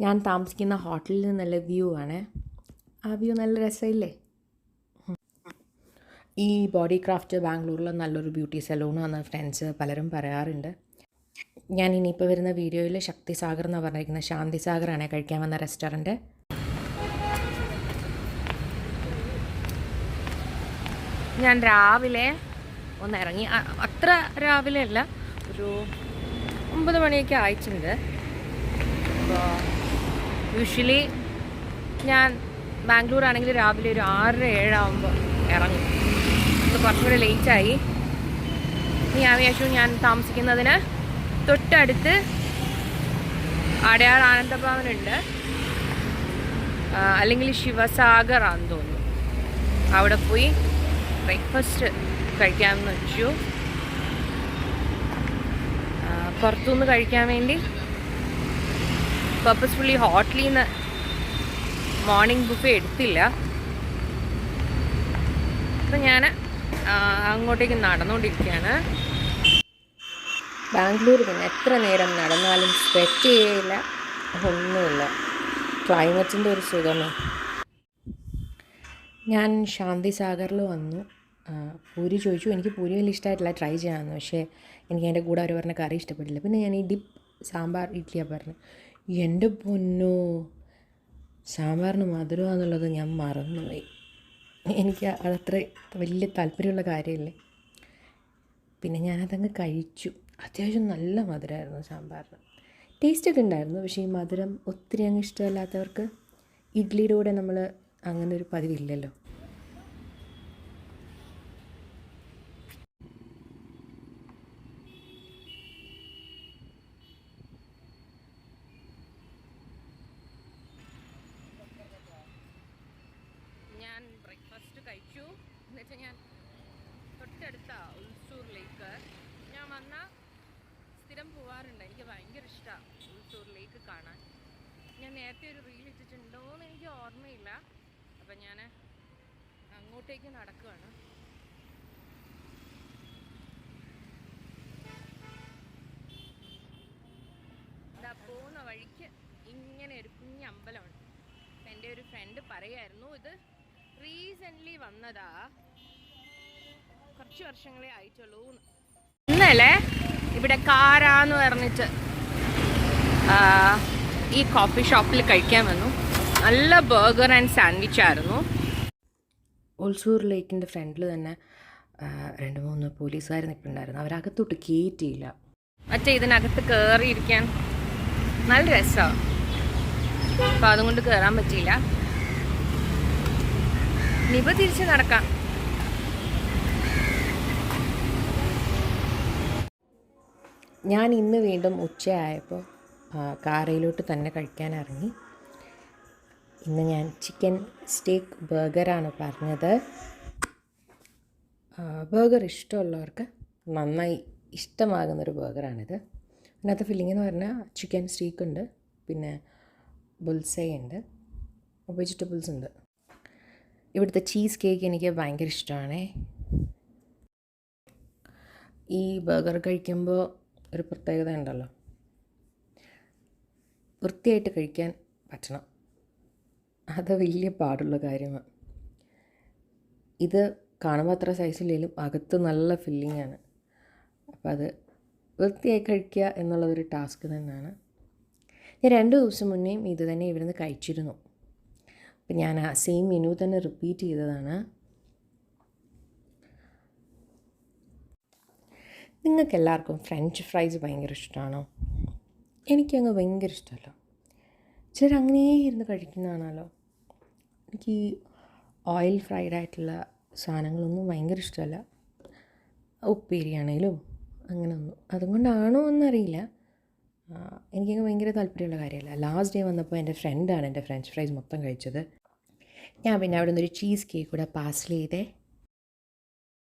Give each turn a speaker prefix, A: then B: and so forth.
A: ഞാൻ താമസിക്കുന്ന ഹോട്ടലിൽ നിന്ന് നല്ല വ്യൂ ആണ്. ആ വ്യൂ നല്ല രസമില്ലേ? ഈ ബോഡി ക്രാഫ്റ്റ് ബാംഗ്ലൂരിൽ നല്ലൊരു ബ്യൂട്ടി സലൂണാണെന്ന് ഫ്രണ്ട്സ് പലരും പറയാറുണ്ട്. ഞാൻ ഇനിയിപ്പോൾ വരുന്ന വീഡിയോയിൽ ശക്തി സാഗർ എന്നാണ് പറഞ്ഞിരിക്കുന്നത്. ശാന്തി സാഗറാണ് കഴിക്കാൻ വന്ന റെസ്റ്റോറൻറ്റ്. ഞാൻ രാവിലെ ഒന്ന് ഇറങ്ങി, അത്ര രാവിലെ അല്ല, ഒരു 9 മണിയൊക്കെ ആയിട്ടുണ്ട്. അപ്പോൾ യൂഷ്വലി ഞാൻ ബാംഗ്ലൂർ ആണെങ്കിൽ രാവിലെ ഒരു 6-7 ആകുമ്പോൾ ഇറങ്ങും. ഇത് കുറച്ചുകൂടെ ലേറ്റായി. ഞാൻ വിചാരിച്ചു ഞാൻ താമസിക്കുന്നതിന് തൊട്ടടുത്ത് അടയാർ ആനന്ദഭവനുണ്ട്, അല്ലെങ്കിൽ ശിവസാഗർ ആണെന്ന് തോന്നുന്നു. അവിടെ പോയി ബ്രേക്ക്ഫാസ്റ്റ് കഴിക്കാമെന്ന് വെച്ചു. പുറത്തുനിന്ന് കഴിക്കാൻ വേണ്ടി പർപ്പസ്ഫുള്ളി ഹോട്ടലിൽ നിന്ന് മോർണിംഗ് ബുഫേ എടുത്തില്ല. അപ്പം ഞാൻ അങ്ങോട്ടേക്ക് നടന്നുകൊണ്ടിരിക്കുകയാണ്. ബാംഗ്ലൂർ പിന്നെ എത്ര നേരം നടന്നാലും സ്വെറ്റ് ചെയ്യില്ല, ഒന്നുമില്ല. ക്ലൈമറ്റിൻ്റെ ഒരു സുഖമേ. ഞാൻ ശാന്തി സാഗറിൽ വന്നു. പൂരി ചോദിച്ചു. എനിക്ക് പൂരി വലിയ ഇഷ്ടമായിട്ടില്ല, ട്രൈ ചെയ്യാമെന്ന്. പക്ഷേ എനിക്ക് അതിൻ്റെ കൂടെ അവർ പറഞ്ഞ കറി ഇഷ്ടപ്പെട്ടില്ല. പിന്നെ ഞാൻ ഈ ഡിപ്പ് സാമ്പാർ ഇഡ്ഡലിയാണ് പറഞ്ഞത്. എൻ്റെ പൊന്നോ, സാമ്പാറിന് മധുരമാണെന്നുള്ളത് ഞാൻ മറന്നുപോയി. എനിക്ക് അതത്ര വലിയ താല്പര്യമുള്ള കാര്യമല്ലേ. പിന്നെ ഞാനതങ്ങ് കഴിച്ചു. അത്യാവശ്യം നല്ല മധുരമായിരുന്നു സാമ്പാറിന്. ടേസ്റ്റൊക്കെ ഉണ്ടായിരുന്നു. പക്ഷേ ഈ മധുരം ഒത്തിരി അങ്ങ് ഇഷ്ടമല്ലാത്തവർക്ക് ഇഡ്ഡലിയുടെ കൂടെ നമ്മൾ അങ്ങനെ ഒരു പതിവില്ലല്ലോ. ഞാൻ ബ്രേക്ക്ഫാസ്റ്റ് കഴിച്ചു. എന്നുവെച്ചാൽ ഞാൻ തൊട്ടടുത്ത ഉൾസൂർ ലേക്ക് ഞാൻ വന്നാൽ സ്ഥിരം പോവാറുണ്ട്. എനിക്ക് ഭയങ്കര ഇഷ്ടമാണ് ഉൾസൂർ ലേക്ക് കാണാൻ. ഞാൻ നേരത്തെ ഒരു റീൽ ഇട്ടിട്ടുണ്ടോ എന്ന് എനിക്ക് ഓർമ്മയില്ല. അപ്പം ഞാൻ അങ്ങോട്ടേക്ക് നടക്കുകയാണ്. ഇതാ പോകുന്ന വഴിക്ക് ഇങ്ങനെ ഒരു കുഞ്ഞ് അമ്പലമുണ്ട്. എൻ്റെ ഒരു ഫ്രണ്ട് പറയായിരുന്നു ഇത് റീസെൻ്റ്ലി വന്നതാ, കുറച്ച് വർഷങ്ങളേ ആയിട്ടുള്ളൂ. ഇന്നലെ ഇവിടെ കാരാന്ന് പറഞ്ഞിട്ട് ഈ കോഫി ഷോപ്പിൽ കഴിക്കാൻ വന്നു. നല്ല ബർഗർ ആൻഡ് സാൻഡ്വിച്ച് ആയിരുന്നു. ഉൾസൂർ ലേക്കിൻ്റെ ഫ്രണ്ടിൽ തന്നെ 2-3 പോലീസുകാർ നിൽപ്പുണ്ടായിരുന്നു. അവരകത്തോട്ട് കയറ്റിയില്ല. മറ്റേ ഇതിനകത്ത് കയറിയിരിക്കാൻ നല്ല രസമാണ്. അപ്പോൾ അതുകൊണ്ട് കയറാൻ പറ്റിയില്ല. ഇനിയിപ്പോൾ തിരിച്ച് നടക്കാം. ഞാൻ ഇന്ന് വീണ്ടും ഉച്ചയായപ്പോൾ കാറയിലോട്ട് തന്നെ കഴിക്കാൻ ഇറങ്ങി. ഇന്ന് ഞാൻ ചിക്കൻ സ്റ്റേക്ക് ബർഗറാണ് പറഞ്ഞത്. ബർഗർ ഇഷ്ടമുള്ളവർക്ക് നന്നായി ഇഷ്ടമാകുന്നൊരു ബർഗറാണിത്. അതിനകത്ത് ഫില്ലിംഗ് എന്ന് പറഞ്ഞാൽ ചിക്കൻ സ്റ്റേക്ക് ഉണ്ട്, പിന്നെ ബുൾസൈ ഉണ്ട്, വെജിറ്റബിൾസ് ഉണ്ട്. ഇവിടുത്തെ ചീസ് കേക്ക് എനിക്ക് ഭയങ്കര ഇഷ്ടമാണ്. ഈ ബർഗർ കഴിക്കുമ്പോൾ ഒരു പ്രത്യേകത ഉണ്ടല്ലോ, വൃത്തിയായിട്ട് കഴിക്കാൻ പറ്റണം. അത് വലിയ പാടുള്ള കാര്യമാണ്. ഇത് കാണുമ്പോൾ അത്ര സൈസില്ലെങ്കിലും അകത്ത് നല്ല ഫില്ലിങ്ങാണ്. അപ്പോൾ അത് വൃത്തിയായി കഴിക്കുക എന്നുള്ളതൊരു ടാസ്ക് തന്നെയാണ്. ഞാൻ 2 ദിവസം മുന്നേയും ഇത് തന്നെ ഇവിടുന്ന് കഴിച്ചിരുന്നു. അപ്പം ഞാൻ ആ സെയിം മെനു തന്നെ റിപ്പീറ്റ് ചെയ്തതാണ്. നിങ്ങൾക്ക് എല്ലാവർക്കും ഫ്രഞ്ച് ഫ്രൈസ് ഭയങ്കര ഇഷ്ടമാണോ? എനിക്കങ്ങ് ഭയങ്കര ഇഷ്ടമല്ല. ചിലർ അങ്ങനെ ഇരുന്ന് കഴിക്കുന്നതാണല്ലോ. എനിക്ക് ഈ ഓയിൽ ഫ്രൈഡ് ആയിട്ടുള്ള സാധനങ്ങളൊന്നും ഭയങ്കര ഇഷ്ടമല്ല. ഉപ്പേരിയാണേലും അങ്ങനെയൊന്നും. അതുകൊണ്ടാണോ എന്നറിയില്ല, എനിക്കങ്ങ് ഭയങ്കര താല്പര്യമുള്ള കാര്യമല്ല. ലാസ്റ്റ് ഡേ വന്നപ്പോൾ എൻ്റെ ഫ്രണ്ടാണ് എൻ്റെ ഫ്രഞ്ച് ഫ്രൈസ് മൊത്തം കഴിച്ചത്. ഞാൻ പിന്നെ അവിടെ നിന്നൊരു ചീസ് കേക്ക് കൂടെ പാർസൽ ചെയ്തേ.